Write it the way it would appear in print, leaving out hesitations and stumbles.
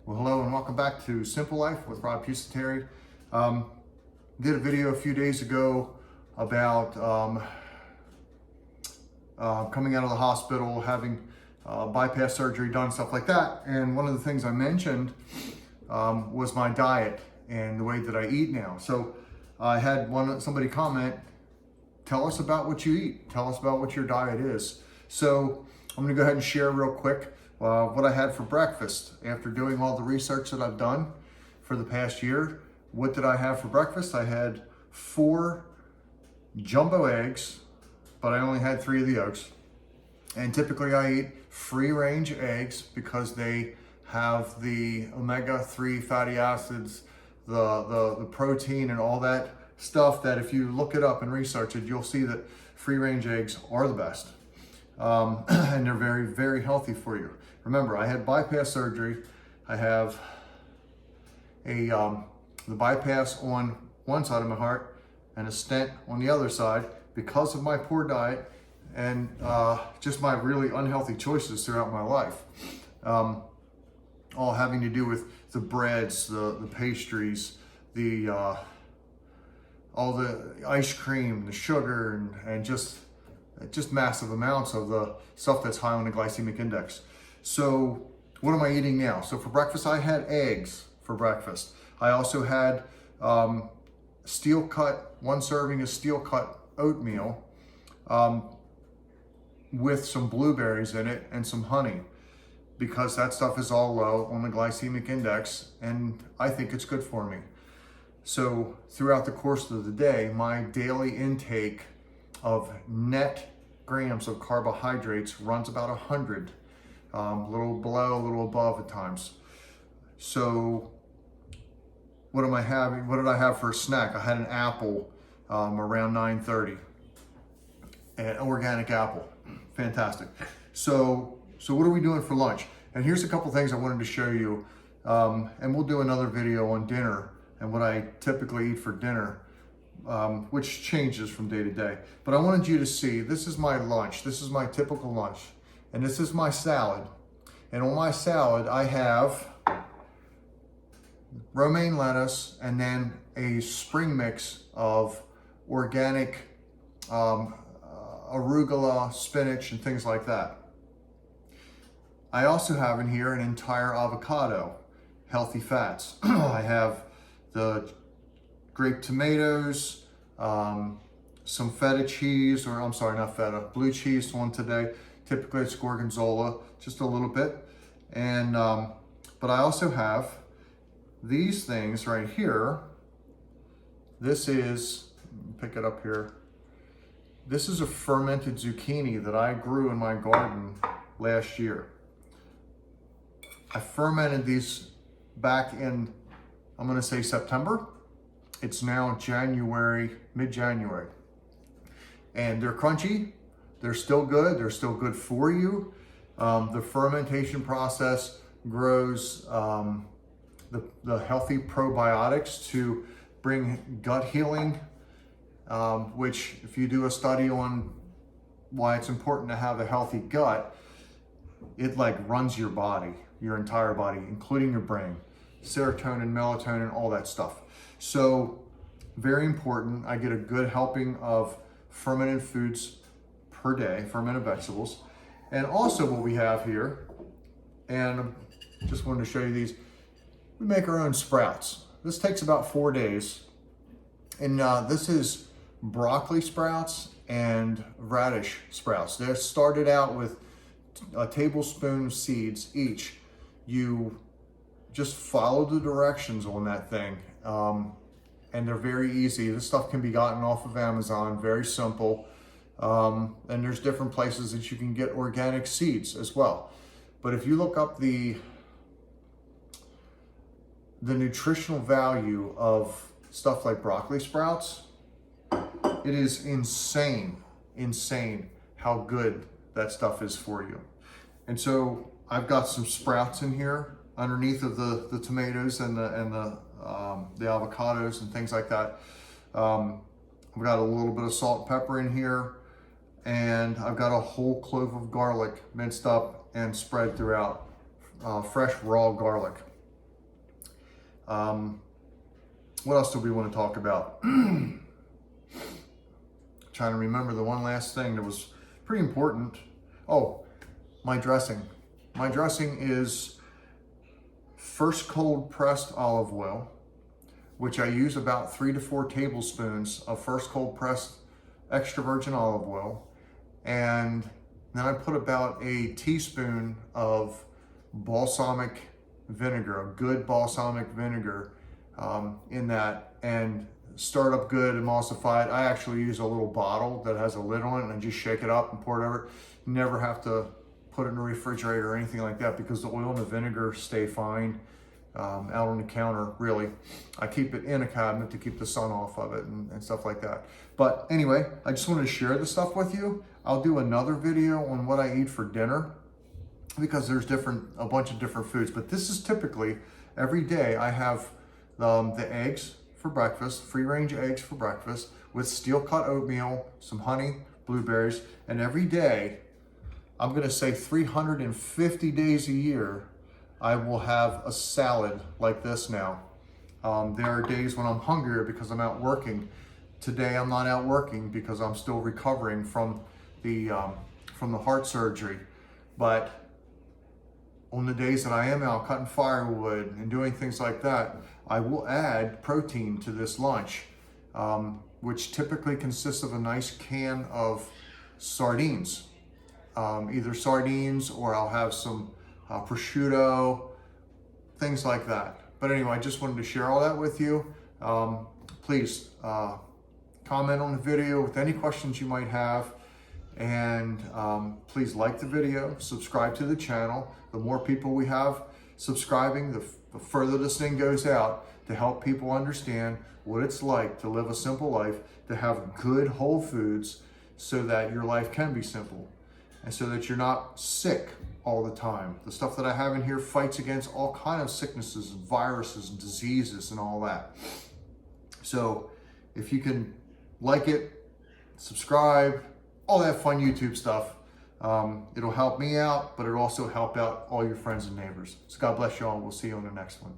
Well, hello and welcome back to Simple Life with Rob Pusateri. Did a video a few days ago about coming out of the hospital, having bypass surgery done, stuff like that. And one of the things I mentioned was my diet and the way that I eat now. So I had somebody comment, tell us about what you eat. Tell us about what your diet is. So I'm gonna go ahead and share real quick what I had for breakfast. After doing all the research that I've done for the past year, what did I have for breakfast? I had 4 jumbo eggs, but I only had 3 of the yolks. And typically I eat free-range eggs because they have the omega-3 fatty acids, the protein and all that stuff that if you look it up and research it, you'll see that free-range eggs are the best. And they're very, very healthy for you. Remember, I had bypass surgery. I have the bypass on one side of my heart and a stent on the other side because of my poor diet and just my really unhealthy choices throughout my life. All having to do with the breads, the pastries, all the ice cream, the sugar, and just massive amounts of the stuff that's high on the glycemic index. So what am I eating now? So for breakfast, I had eggs for breakfast. I also had steel cut, 1 serving of steel cut oatmeal with some blueberries in it and some honey, because that stuff is all low on the glycemic index and I think it's good for me. So throughout the course of the day, my daily intake of net grams of carbohydrates runs about 100, a little below, a little above at times. So what am I having? What did I have for a snack? I had an apple around 9:30, an organic apple, fantastic. So what are we doing for lunch? And here's a couple things I wanted to show you, and we'll do another video on dinner and what I typically eat for dinner. Which changes from day to day. But I wanted you to see, this is my lunch. This is my typical lunch. And this is my salad. And on my salad, I have romaine lettuce and then a spring mix of organic arugula, spinach, and things like that. I also have in here an entire avocado, healthy fats. I have the grape tomatoes, some feta cheese, or I'm sorry, not feta, blue cheese one today. Typically it's gorgonzola, just a little bit. And, but I also have these things right here. This is, pick it up here. This is a fermented zucchini that I grew in my garden last year. I fermented these back in, I'm gonna say September. It's now January, mid-January. And they're crunchy, they're still good for you. The fermentation process grows the healthy probiotics to bring gut healing, which if you do a study on why it's important to have a healthy gut, it like runs your body, your entire body, including your brain, serotonin, melatonin, all that stuff. So very important. I get a good helping of fermented foods per day, fermented vegetables. And also what we have here, and just wanted to show you these, we make our own sprouts. This takes about 4 days. And this is broccoli sprouts and radish sprouts. They're started out with a tablespoon of seeds each. You just follow the directions on that thing. And they're very easy. This stuff can be gotten off of Amazon, very simple. And there's different places that you can get organic seeds as well. But if you look up the nutritional value of stuff like broccoli sprouts, it is insane how good that stuff is for you. And so I've got some sprouts in here underneath of the tomatoes and the avocados and things like that. I've got a little bit of salt and pepper in here, and I've got a whole clove of garlic minced up and spread throughout, fresh raw garlic. What else do we want to talk about? Trying to remember the one last thing that was pretty important. Oh, my dressing. My dressing is first cold pressed olive oil, which I use about 3 to 4 tablespoons of first cold pressed extra virgin olive oil. And then I put about a teaspoon of balsamic vinegar, a good balsamic vinegar in that, and start up good, emulsify it. I actually use a little bottle that has a lid on it, and I just shake it up and pour it over. Never have to put it in the refrigerator or anything like that, because the oil and the vinegar stay fine out on the counter, really. I keep it in a cabinet to keep the sun off of it and stuff like that. But anyway, I just wanted to share this stuff with you. I'll do another video on what I eat for dinner, because there's a bunch of different foods. But this is typically, every day I have the eggs for breakfast, free-range eggs for breakfast, with steel-cut oatmeal, some honey, blueberries, and every day, I'm gonna say 350 days a year, I will have a salad like this now. There are days when I'm hungrier because I'm out working. Today I'm not out working because I'm still recovering from the heart surgery. But on the days that I am out cutting firewood and doing things like that, I will add protein to this lunch, which typically consists of a nice can of sardines. Either sardines, or I'll have some prosciutto, things like that. But anyway, I just wanted to share all that with you. Please comment on the video with any questions you might have. And please like the video, subscribe to the channel. The more people we have subscribing, the further this thing goes out, to help people understand what it's like to live a simple life, to have good whole foods, so that your life can be simple, and so that you're not sick all the time. The stuff that I have in here fights against all kinds of sicknesses and viruses and diseases and all that. So if you can like it, subscribe, all that fun YouTube stuff, it'll help me out, but it'll also help out all your friends and neighbors. So God bless you all. We'll see you on the next one.